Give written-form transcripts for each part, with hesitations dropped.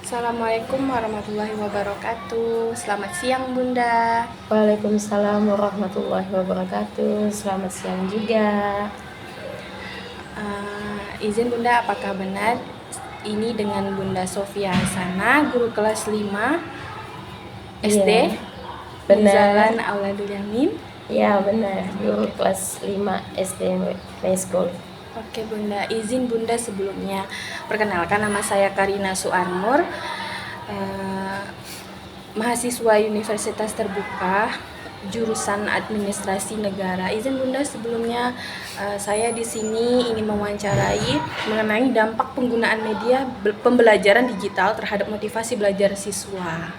Assalamualaikum warahmatullahi wabarakatuh. Selamat siang Bunda. Waalaikumsalam warahmatullahi wabarakatuh. Selamat siang juga. Izin Bunda, apakah benar ini dengan Bunda Sofia Hasana, guru kelas 5 SD? Iya, benar. Jalan Auladul Yamin. Ya benar, guru kelas 5 SD Play School. Oke Bunda, izin Bunda sebelumnya perkenalkan, nama saya Karina Suarmur, mahasiswa Universitas Terbuka jurusan Administrasi Negara. Izin Bunda sebelumnya saya di sini ingin mewawancarai mengenai dampak penggunaan media pembelajaran digital terhadap motivasi belajar siswa.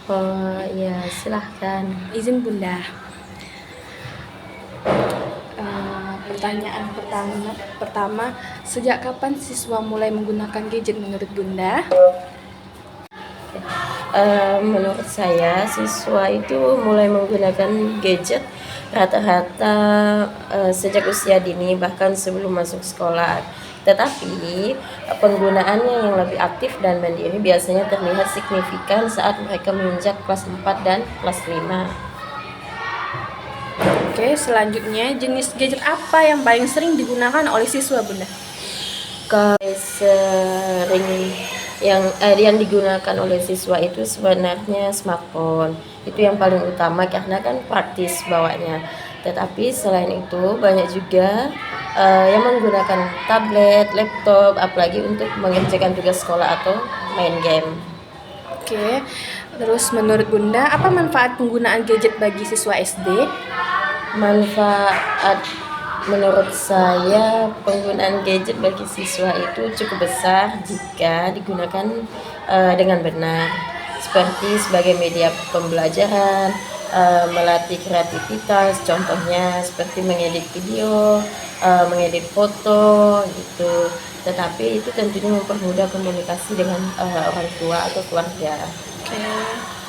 Oh ya, silahkan. Izin Bunda. Pertanyaan pertama, sejak kapan siswa mulai menggunakan gadget menurut Bunda? Menurut saya siswa itu mulai menggunakan gadget rata-rata sejak usia dini, bahkan sebelum masuk sekolah. Tetapi penggunaannya yang lebih aktif dan mandiri biasanya terlihat signifikan saat mereka menginjak kelas 4 dan kelas 5. Oke, selanjutnya jenis gadget apa yang paling sering digunakan oleh siswa Bunda? Kalau sering yang digunakan oleh siswa itu sebenarnya smartphone. Itu yang paling utama karena kan praktis bawanya. Tetapi selain itu banyak juga yang menggunakan tablet, laptop, apalagi untuk mengerjakan tugas sekolah atau main game. Oke, terus menurut Bunda, apa manfaat penggunaan gadget bagi siswa SD? Manfaat menurut saya penggunaan gadget bagi siswa itu cukup besar jika digunakan dengan benar, seperti sebagai media pembelajaran, melatih kreativitas, contohnya seperti mengedit video, mengedit foto gitu. Tetapi itu tentunya mempermudah komunikasi dengan orang tua atau keluarga.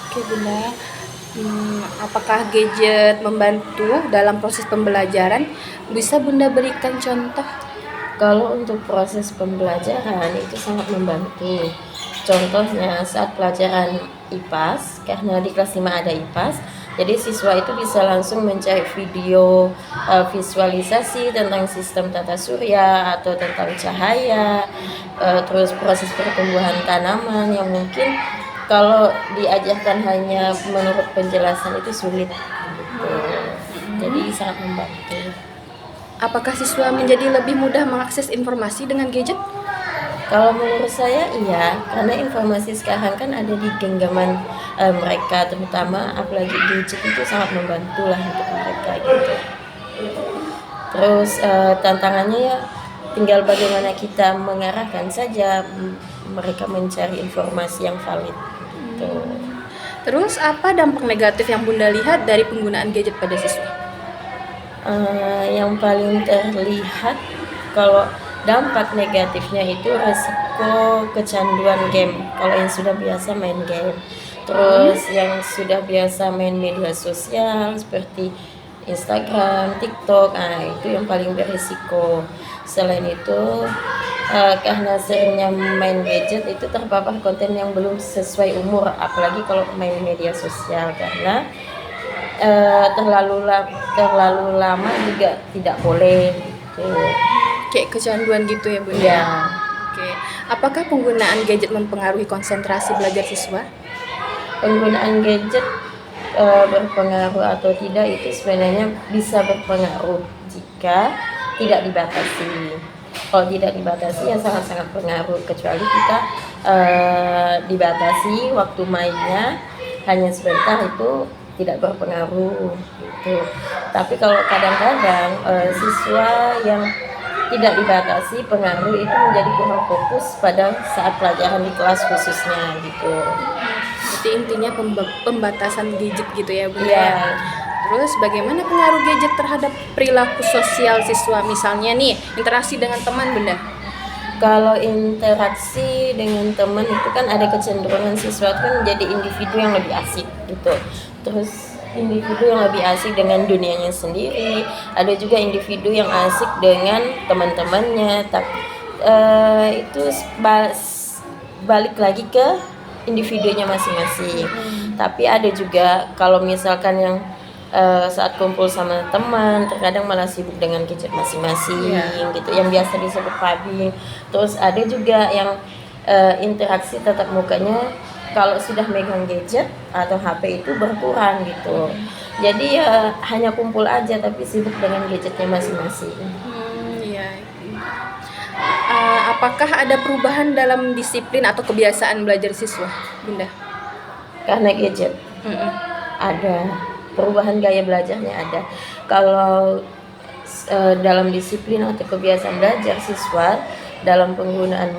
Oke Bunda. Apakah gadget membantu dalam proses pembelajaran? Bisa Bunda berikan contoh? Kalau untuk proses pembelajaran itu sangat membantu. Contohnya saat pelajaran IPAS, karena di kelas 5 ada IPAS, jadi siswa itu bisa langsung mencari video visualisasi tentang sistem tata surya atau tentang cahaya, terus proses pertumbuhan tanaman yang mungkin kalau diajarkan hanya menurut penjelasan itu sulit gitu. Jadi sangat membantu. Apakah siswa menjadi lebih mudah mengakses informasi dengan gadget? Kalau menurut saya iya, karena informasi sekarang kan ada di genggaman mereka, terutama apalagi gadget itu sangat membantu lah untuk mereka gitu. Terus tantangannya ya tinggal bagaimana kita mengarahkan saja mereka mencari informasi yang valid gitu. Terus apa dampak negatif yang Bunda lihat dari penggunaan gadget pada siswa? Yang paling terlihat kalau dampak negatifnya itu resiko kecanduan game. Kalau yang sudah biasa main game, terus yang sudah biasa main media sosial seperti Instagram, TikTok, itu yang paling berisiko. Selain itu karena seringnya main gadget itu terpapar konten yang belum sesuai umur, apalagi kalau main media sosial, karena terlalu lama juga tidak boleh gitu. Kayak kecanduan gitu ya Bunda? Ya. Oke. Apakah penggunaan gadget mempengaruhi konsentrasi belajar siswa? Penggunaan gadget berpengaruh atau tidak itu sebenarnya bisa berpengaruh jika tidak dibatasi. Kalau tidak dibatasi ya sangat-sangat pengaruh, kecuali kita dibatasi waktu mainnya hanya sebentar, itu tidak berpengaruh gitu. Tapi kalau kadang-kadang siswa yang tidak dibatasi pengaruh itu menjadi kurang fokus pada saat pelajaran di kelas khususnya gitu. Berarti intinya pembatasan gadget gitu ya Bunda? Iya. Terus bagaimana pengaruh gadget terhadap perilaku sosial siswa? Misalnya nih, interaksi dengan teman Bunda. Kalau interaksi dengan teman itu kan ada kecenderungan siswa itu kan menjadi individu yang lebih asik gitu. Terus individu yang lebih asik dengan dunianya sendiri, ada juga individu yang asik dengan teman-temannya. Tapi itu balik lagi ke individunya masing-masing. Tapi ada juga kalau misalkan yang saat kumpul sama teman terkadang malah sibuk dengan gadget masing-masing gitu, yang biasa disebut pubbing. Terus ada juga yang interaksi tatap mukanya kalau sudah megang gadget atau HP itu berkurang gitu. Jadi ya hanya kumpul aja tapi sibuk dengan gadgetnya masing-masing. Iya. Apakah ada perubahan dalam disiplin atau kebiasaan belajar siswa, Bunda? Karena gadget ada perubahan gaya belajarnya ada. Kalau dalam disiplin atau kebiasaan belajar siswa dalam penggunaan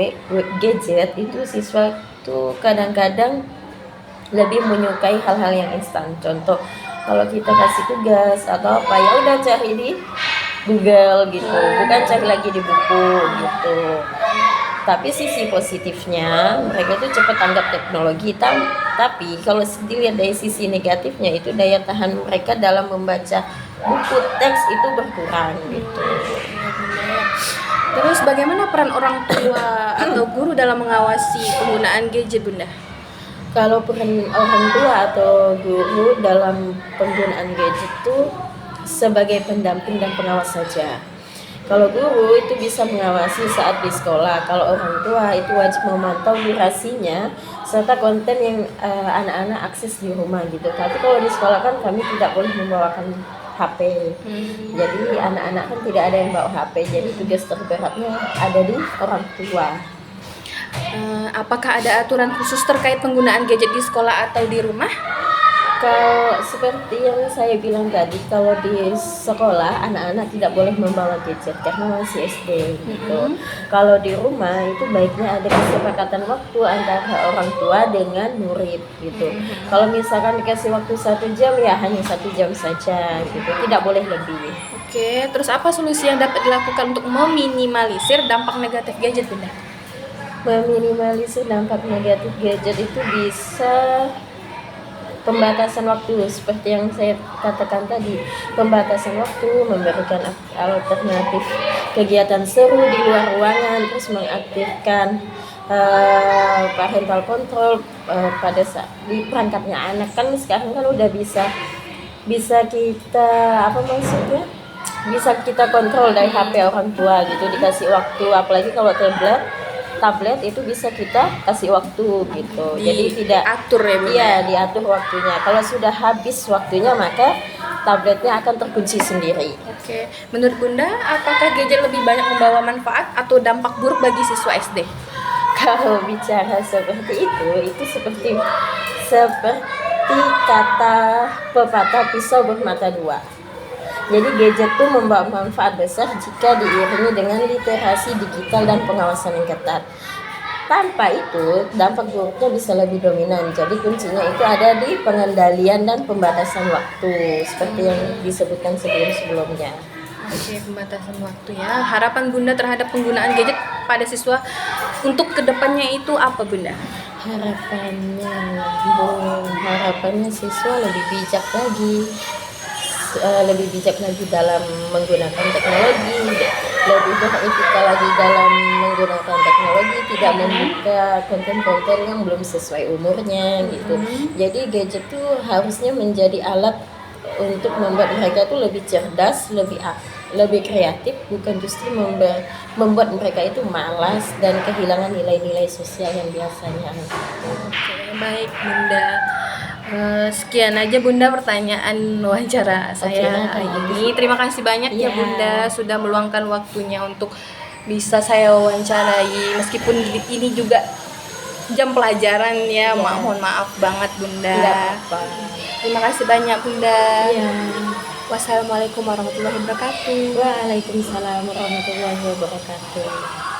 gadget itu, siswa itu kadang-kadang lebih menyukai hal-hal yang instan. Contoh, kalau kita kasih tugas atau apa, ya udah cari di Google gitu, bukan cari lagi di buku gitu. Tapi sisi positifnya mereka itu cepat tanggap teknologi. Tapi kalau dilihat dari sisi negatifnya itu daya tahan mereka dalam membaca buku teks itu berkurang gitu. Terus bagaimana peran orang tua atau guru dalam mengawasi penggunaan gadget, Bunda? Kalau peran orang tua atau guru dalam penggunaan gadget itu sebagai pendamping dan pengawas saja. Kalau guru itu bisa mengawasi saat di sekolah. Kalau orang tua itu wajib memantau durasinya serta konten yang anak-anak akses di rumah gitu. Tapi kalau di sekolah kan kami tidak boleh membawakan HP. Jadi anak-anak kan tidak ada yang bawa HP. Jadi tugas terberatnya ada di orang tua. Apakah ada aturan khusus terkait penggunaan gadget di sekolah atau di rumah? Kalau seperti yang saya bilang tadi, kalau di sekolah anak-anak tidak boleh membawa gadget karena masih SD gitu. Kalau di rumah itu baiknya ada kesepakatan waktu antara orang tua dengan murid gitu. Kalau misalkan dikasih waktu 1 jam ya hanya 1 jam saja gitu, tidak boleh lebih. Oke, terus apa solusi yang dapat dilakukan untuk meminimalisir dampak negatif gadget, Bunda? Meminimalisir dampak negatif gadget itu bisa pembatasan waktu seperti yang saya katakan tadi, pembatasan waktu, memberikan alternatif kegiatan seru di luar ruangan, terus mengaktifkan parental control pada saat di perangkatnya anak. Kan sekarang kan udah bisa kita bisa kita kontrol dari HP orang tua gitu, dikasih waktu, apalagi kalau tablet itu bisa kita kasih waktu gitu. Jadi tidak atur ya, Bunda? Iya, diatur waktunya. Kalau sudah habis waktunya maka tabletnya akan terkunci sendiri. Oke, menurut Bunda, apakah gadget lebih banyak membawa manfaat atau dampak buruk bagi siswa SD? Kalau bicara seperti itu seperti kata pepatah pisau bermata dua. Jadi gadget itu membawa manfaat besar jika diiringi dengan literasi digital dan pengawasan yang ketat. Tanpa itu, dampak buruknya bisa lebih dominan. Jadi kuncinya itu ada di pengendalian dan pembatasan waktu, seperti yang disebutkan sebelum-sebelumnya. Oke, pembatasan waktu ya. Harapan Bunda terhadap penggunaan gadget pada siswa untuk kedepannya itu apa, Bunda? Harapannya siswa lebih bijak lagi dalam menggunakan teknologi, lebih beretika lagi dalam menggunakan teknologi, tidak membuka konten-konten yang belum sesuai umurnya gitu. Jadi gadget itu harusnya menjadi alat untuk membuat mereka itu lebih cerdas, lebih kreatif, bukan justru membuat mereka itu malas dan kehilangan nilai-nilai sosial yang biasanya. Oke, baik Bunda. Sekian aja Bunda pertanyaan wawancara saya hari ini. Terima kasih banyak ya Bunda sudah meluangkan waktunya untuk bisa saya wawancarai, meskipun ini juga jam pelajaran ya. Mohon maaf banget Bunda. Tidak apa. Terima kasih banyak Bunda. Ya. Wassalamualaikum warahmatullahi wabarakatuh. Waalaikumsalam warahmatullahi wabarakatuh.